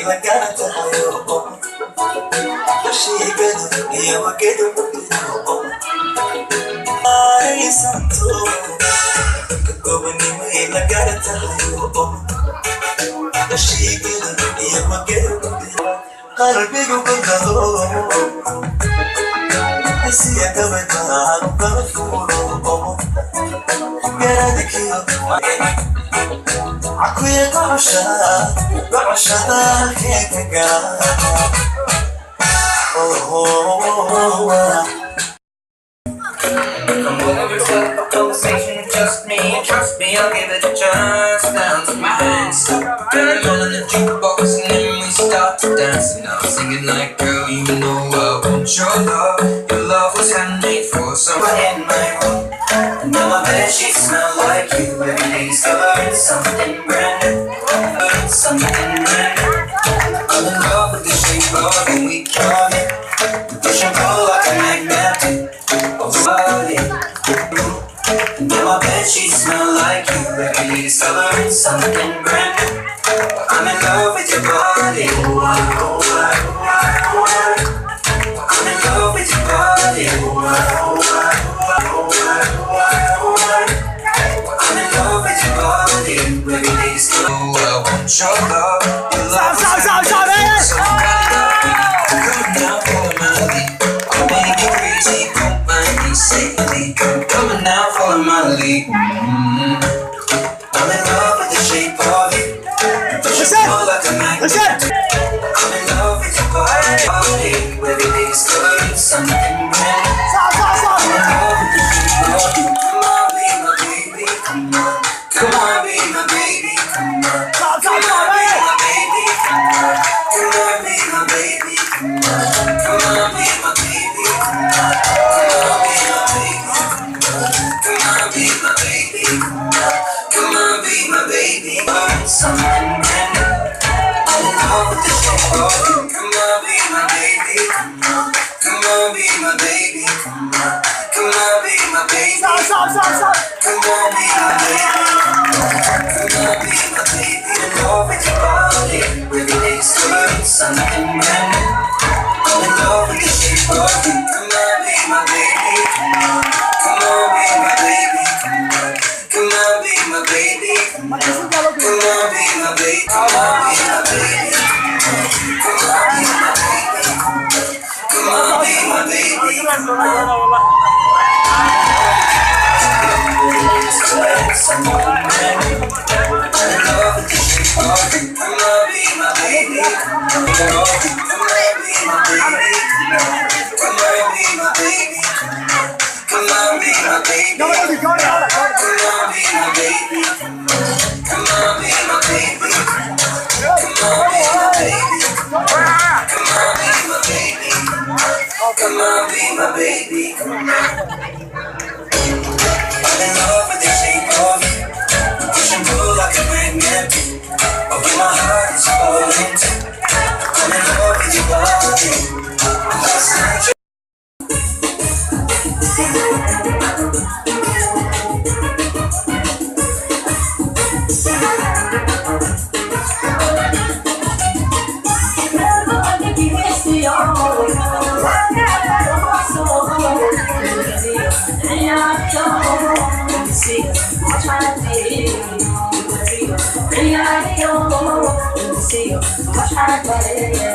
la garanta hayo Shigana iya magedo Ay santo Kagobani mo la garanta hayo Shigana iya magedo qalbigu gudado Isiya kabadaan kafulo Garadikiyo Akuya gosha kekaga Come over to a conversation with just me. Trust me, I'll give it a chance. Down to my hands, turn on the jukebox and then we start to dance. And I'm singing like, girl, you know I want your love. Your love was handmade for someone in my room. And now my bed sheets smell like you. Every day's covered in something brand new. Something brand new. I'm in love with the shape of when we come in. Push and pull like a magnet. Body. And now my bed sheets smell like you. Every day discovering something brand new. I'm in love with your body. I'm in love with your body. I'm in love with your body. Every day discovering I want your love. Your love is coming now, follow my lead. I'm in love with the shape of you. Push and pull like a magnet. I'm in love with your body. Every day discovering something brand new. I'm in love with the shape of you. Come on, be my baby, come on. Come on, be my baby, come on. Come on, be my baby, come on. Come on, be my baby, come on. Come on, be my baby, come on. Come on, be my baby. Something brand new. I'm in love with the shape of you. Come on, be my baby. Come on, be my baby. Come on, be my baby. Come on, be my baby. Come on, be my baby. In love with your body. Every day's doing something brand new. I'm in love with the shape of you. Come on, be my baby. Come on, be my baby. Come on, be my baby. Come on, be my baby. Come on, be my baby. Come on, be my baby. Come on, be my baby. I'm in love with the shape of you. Come on, be my baby. Come on, be my baby. Come on, be my baby. Come on, be my baby. Come on, be my baby. Come on, be my baby. Come on, be my baby. Come on, be my baby. Come on, be my baby. I'm in love with the shape of you. Push and pull like a magnet. Open my heart is falling too. I'm in love with your body. Last night. I'm